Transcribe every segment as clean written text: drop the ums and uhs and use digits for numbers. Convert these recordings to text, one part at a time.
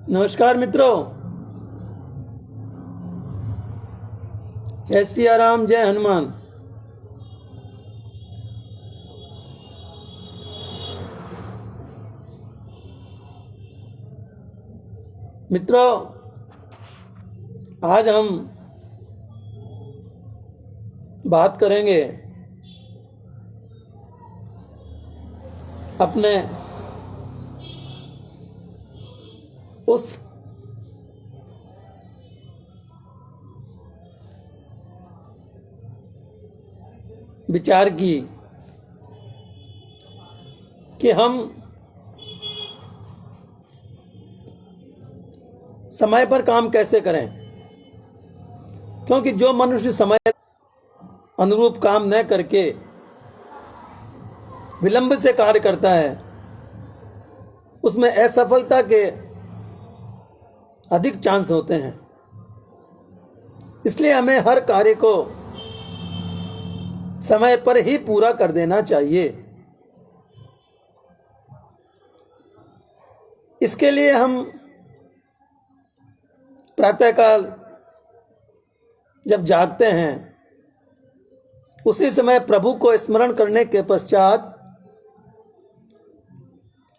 नमस्कार मित्रों, जय सिया राम, जय हनुमान। मित्रों, आज हम बात करेंगे अपने उस विचार की कि हम समय पर काम कैसे करें। क्योंकि जो मनुष्य समय अनुरूप काम न करके विलंब से कार्य करता है, उसमें असफलता के अधिक चांस होते हैं। इसलिए हमें हर कार्य को समय पर ही पूरा कर देना चाहिए। इसके लिए हम प्रातःकाल जब जागते हैं, उसी समय प्रभु को स्मरण करने के पश्चात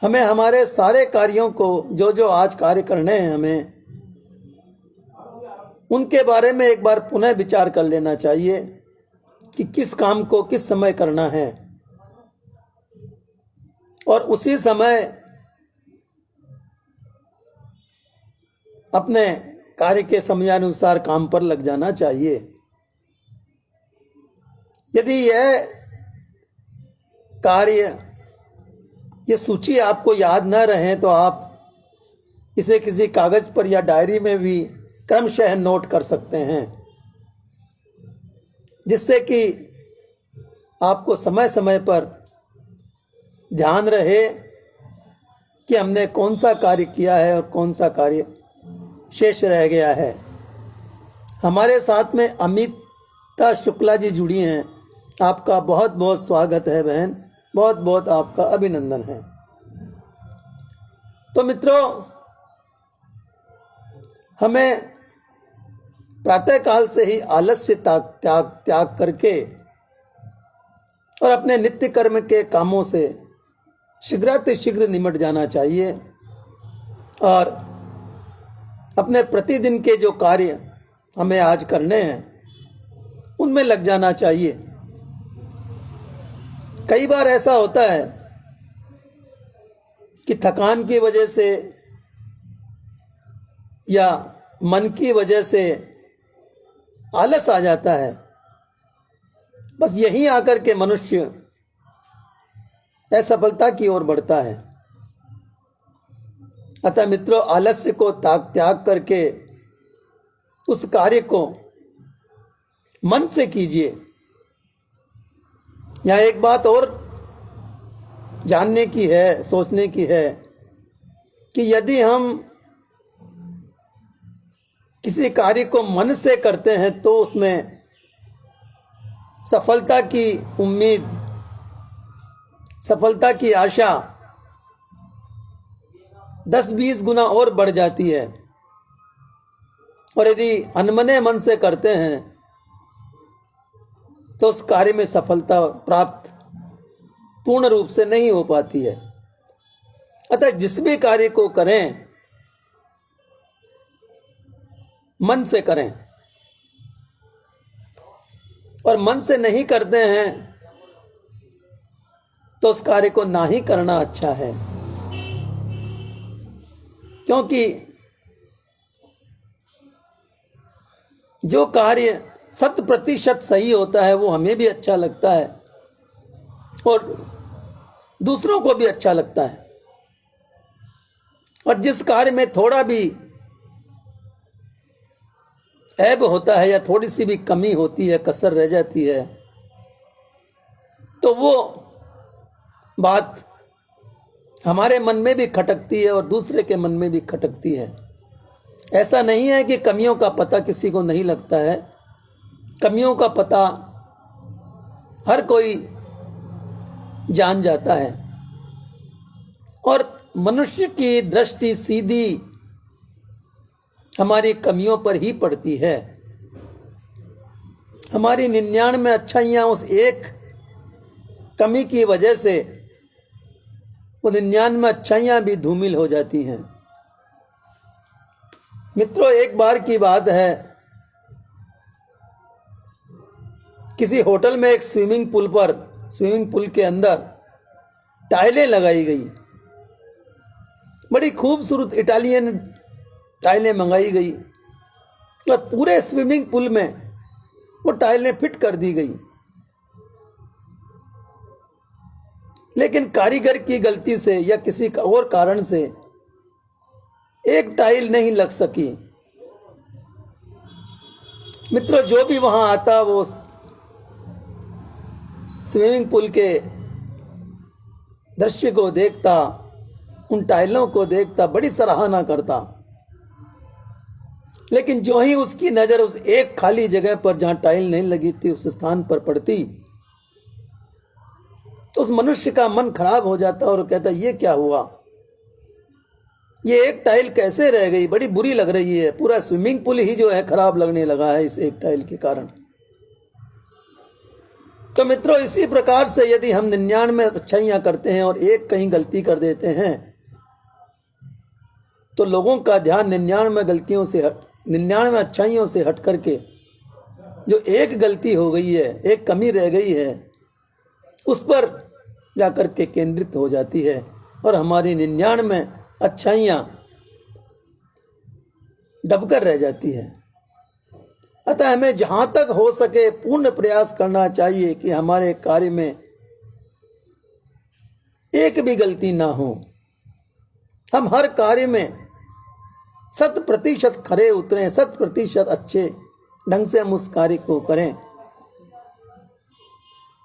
हमें हमारे सारे कार्यों को जो आज कार्य करने हैं, हमें उनके बारे में एक बार पुनः विचार कर लेना चाहिए कि किस काम को किस समय करना है, और उसी समय अपने कार्य के समयानुसार काम पर लग जाना चाहिए। यदि यह कार्य, ये सूची आपको याद न रहे तो आप इसे किसी कागज पर या डायरी में भी क्रमशः नोट कर सकते हैं, जिससे कि आपको समय समय पर ध्यान रहे कि हमने कौन सा कार्य किया है और कौन सा कार्य शेष रह गया है। हमारे साथ में अमिता शुक्ला जी जुड़ी हैं। आपका बहुत बहुत स्वागत है बहन, बहुत बहुत आपका अभिनंदन है। तो मित्रों, हमें प्रातःकाल से ही आलस्य त्याग करके और अपने नित्य कर्म के कामों से शीघ्रातिशीघ्र निमट जाना चाहिए और अपने प्रतिदिन के जो कार्य हमें आज करने हैं उनमें लग जाना चाहिए। कई बार ऐसा होता है कि थकान की वजह से या मन की वजह से आलस आ जाता है। बस यहीं आकर के मनुष्य असफलता की ओर बढ़ता है। अतः मित्रों, आलस्य को त्याग करके उस कार्य को मन से कीजिए। यहाँ एक बात और जानने की है, सोचने की है कि यदि हम किसी कार्य को मन से करते हैं तो उसमें सफलता की उम्मीद, सफलता की आशा 10-20 गुना और बढ़ जाती है। और यदि अनमने मन से करते हैं तो उस कार्य में सफलता प्राप्त पूर्ण रूप से नहीं हो पाती है। अतः जिस भी कार्य को करें, मन से करें, और मन से नहीं करते हैं तो उस कार्य को ना ही करना अच्छा है। क्योंकि जो कार्य 100% सही होता है वो हमें भी अच्छा लगता है और दूसरों को भी अच्छा लगता है। और जिस कार्य में थोड़ा भी ऐब होता है या थोड़ी सी भी कमी होती है, कसर रह जाती है, तो वो बात हमारे मन में भी खटकती है और दूसरे के मन में भी खटकती है। ऐसा नहीं है कि कमियों का पता किसी को नहीं लगता है। कमियों का पता हर कोई जान जाता है। और मनुष्य की दृष्टि सीधी हमारी कमियों पर ही पड़ती है। हमारी 99 अच्छाइयाँ उस एक कमी की वजह से वो 99 अच्छाइयाँ भी धूमिल हो जाती हैं। मित्रों, एक बार की बात है, किसी होटल में एक स्विमिंग पूल के अंदर टाइलें लगाई गई। बड़ी खूबसूरत इटालियन टाइलें मंगाई गई और पूरे स्विमिंग पूल में वो टाइलें फिट कर दी गई। लेकिन कारीगर की गलती से या किसी और कारण से एक टाइल नहीं लग सकी। मित्रों, जो भी वहां आता वो स्विमिंग पूल के दृश्य को देखता, उन टाइलों को देखता, बड़ी सराहना करता। लेकिन जो ही उसकी नजर उस एक खाली जगह पर जहां टाइल नहीं लगी थी उस स्थान पर पड़ती, तो उस मनुष्य का मन खराब हो जाता और कहता, ये क्या हुआ, ये एक टाइल कैसे रह गई, बड़ी बुरी लग रही है। पूरा स्विमिंग पूल ही जो है खराब लगने लगा है इस एक टाइल के कारण। तो मित्रों, इसी प्रकार से यदि हम 99 अच्छाइयां करते हैं और एक कहीं गलती कर देते हैं, तो लोगों का ध्यान 99 अच्छाइयों से हट करके जो एक गलती हो गई है, एक कमी रह गई है, उस पर जाकर के केंद्रित हो जाती है और हमारी 99 अच्छाइयां दबकर रह जाती है। अतः हमें जहां तक हो सके पूर्ण प्रयास करना चाहिए कि हमारे कार्य में एक भी गलती ना हो। हम हर कार्य में 100% खरे उतरें, 100% अच्छे ढंग से हम उस कार्य को करें।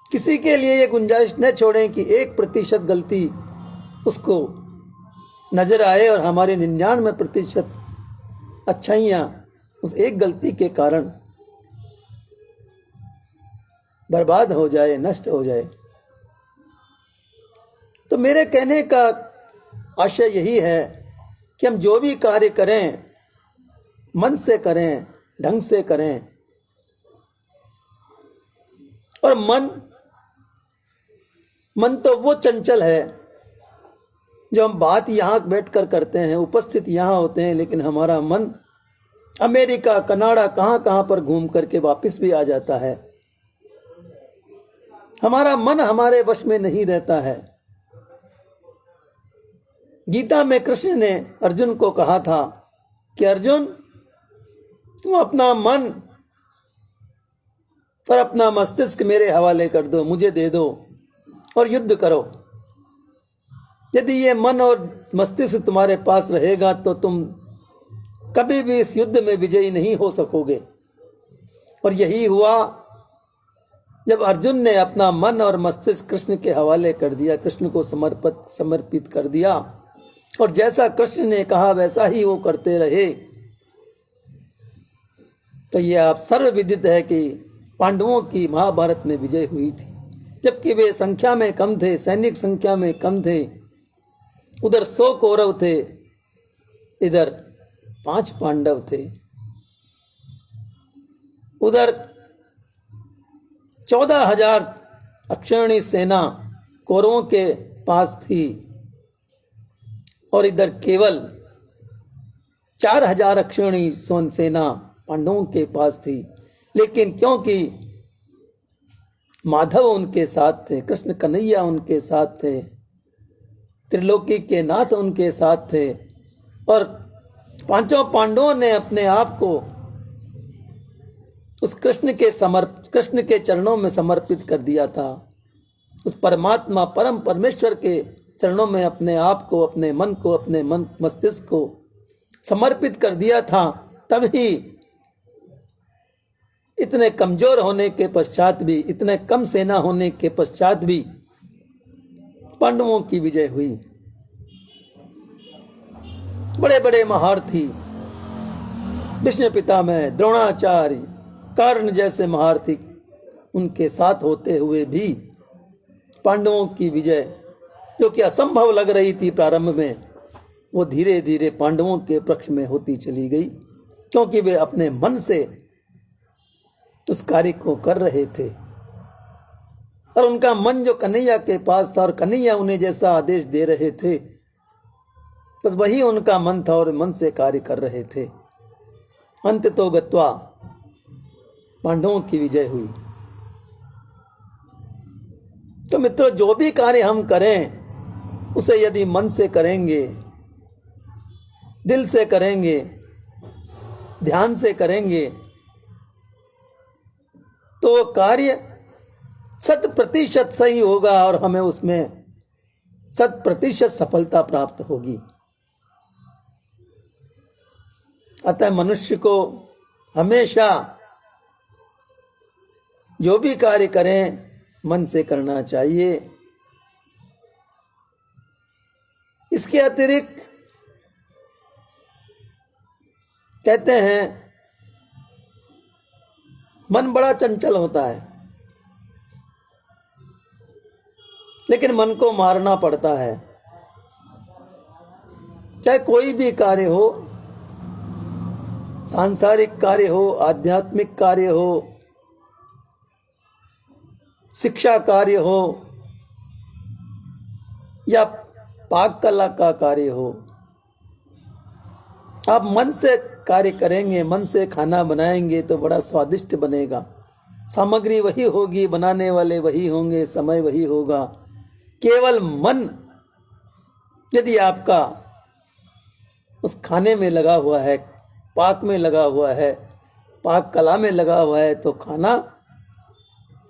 किसी के लिए ये गुंजाइश न छोड़ें कि 1% गलती उसको नजर आए और हमारे 99% अच्छाइयाँ उस एक गलती के कारण बर्बाद हो जाए, नष्ट हो जाए। तो मेरे कहने का आशय यही है कि हम जो भी कार्य करें मन से करें, ढंग से करें। और मन तो वो चंचल है जो हम बात यहाँ बैठकर करते हैं, उपस्थित यहाँ होते हैं, लेकिन हमारा मन अमेरिका, कनाडा, कहाँ पर घूम करके वापस भी आ जाता है। हमारा मन हमारे वश में नहीं रहता है। गीता में कृष्ण ने अर्जुन को कहा था कि अर्जुन, तुम अपना मन पर अपना मस्तिष्क मेरे हवाले कर दो, मुझे दे दो और युद्ध करो। यदि ये मन और मस्तिष्क तुम्हारे पास रहेगा तो तुम कभी भी इस युद्ध में विजयी नहीं हो सकोगे। और यही हुआ जब अर्जुन ने अपना मन और मस्तिष्क कृष्ण के हवाले कर दिया, कृष्ण को समर्पित कर दिया, और जैसा कृष्ण ने कहा वैसा ही वो करते रहे। तो ये आप सर्वविदित है कि पांडवों की महाभारत में विजय हुई थी, जबकि वे संख्या में कम थे, सैनिक संख्या में कम थे। उधर 100 कौरव थे, इधर 5 पांडव थे। उधर 14,000 अक्षौहिणी सेना कौरवों के पास थी और इधर केवल 4,000 अक्षौहिणी सेना पांडवों के पास थी। लेकिन क्योंकि माधव उनके साथ थे, कृष्ण कन्हैया उनके साथ थे, त्रिलोकी के नाथ उनके साथ थे, और 5 पांडवों ने अपने आप को उस कृष्ण के चरणों में समर्पित कर दिया था। उस परमात्मा परम परमेश्वर के चरणों में अपने आप को, अपने मन को, अपने मस्तिष्क को समर्पित कर दिया था। तभी इतने कमजोर होने के पश्चात भी, इतने कम सेना होने के पश्चात भी पांडवों की विजय हुई। बड़े बड़े महारथी, भीष्म पितामह, द्रोणाचार्य, कर्ण जैसे महारथी उनके साथ होते हुए भी पांडवों की विजय, जो कि असंभव लग रही थी प्रारंभ में, वो धीरे धीरे पांडवों के पक्ष में होती चली गई क्योंकि वे अपने मन से उस कार्य को कर रहे थे और उनका मन जो कन्हैया के पास था और कन्हैया उन्हें जैसा आदेश दे रहे थे बस वही उनका मन था और मन से कार्य कर रहे थे। अंत तो गत्वा पांडवों की विजय हुई। तो मित्रों, जो भी कार्य हम करें उसे यदि मन से करेंगे, दिल से करेंगे, ध्यान से करेंगे तो वो कार्य 100% सही होगा और हमें उसमें 100% सफलता प्राप्त होगी। अतः मनुष्य को हमेशा जो भी कार्य करें मन से करना चाहिए। इसके अतिरिक्त कहते हैं मन बड़ा चंचल होता है, लेकिन मन को मारना पड़ता है। चाहे कोई भी कार्य हो, सांसारिक कार्य हो, आध्यात्मिक कार्य हो, शिक्षा कार्य हो या पाक कला का कार्य हो, आप मन से कार्य करेंगे, मन से खाना बनाएंगे तो बड़ा स्वादिष्ट बनेगा। सामग्री वही होगी, बनाने वाले वही होंगे, समय वही होगा। केवल मन यदि आपका उस खाने में लगा हुआ है, पाक में लगा हुआ है, पाक कला में लगा हुआ है तो खाना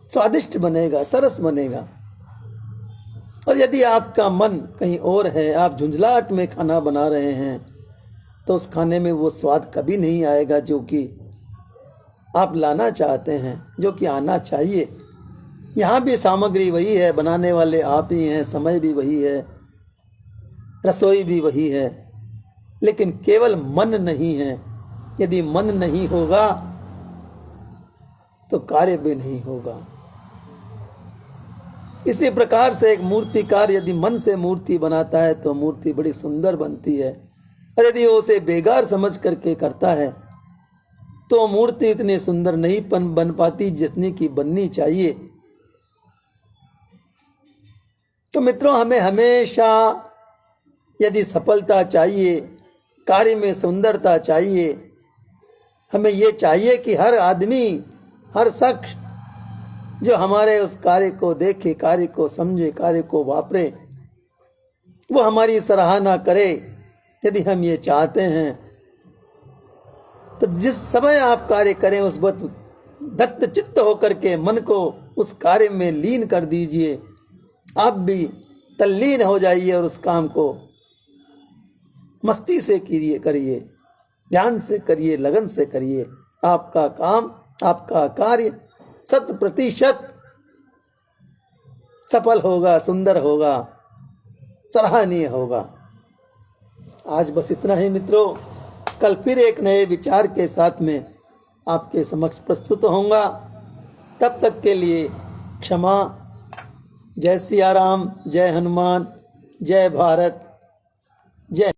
स्वादिष्ट बनेगा, सरस बनेगा। और यदि आपका मन कहीं और है, आप झुंझलाहट में खाना बना रहे हैं तो उस खाने में वो स्वाद कभी नहीं आएगा जो कि आप लाना चाहते हैं, जो कि आना चाहिए। यहाँ भी सामग्री वही है, बनाने वाले आप ही हैं, समय भी वही है, रसोई भी वही है, लेकिन केवल मन नहीं है। यदि मन नहीं होगा तो कार्य भी नहीं होगा। इसी प्रकार से एक मूर्तिकार यदि मन से मूर्ति बनाता है तो मूर्ति बड़ी सुंदर बनती है, और यदि वो उसे बेकार समझ करके करता है तो मूर्ति इतनी सुंदर नहीं बन पाती जितनी की बननी चाहिए। तो मित्रों, हमें हमेशा यदि सफलता चाहिए, कार्य में सुंदरता चाहिए, हमें ये चाहिए कि हर आदमी, हर शख्स जो हमारे उस कार्य को देखे, कार्य को समझे, कार्य को वापरे, वो हमारी सराहना करे। यदि हम ये चाहते हैं तो जिस समय आप कार्य करें उस वक्त दत्त चित्त होकर के मन को उस कार्य में लीन कर दीजिए। आप भी तल्लीन हो जाइए और उस काम को मस्ती से करिए, ध्यान से करिए, लगन से करिए। आपका काम, आपका कार्य 100% सफल होगा, सुंदर होगा, सराहनीय होगा। आज बस इतना ही मित्रों। कल फिर एक नए विचार के साथ में आपके समक्ष प्रस्तुत होऊंगा। तब तक के लिए क्षमा। जय सिया राम, जय हनुमान, जय भारत, जय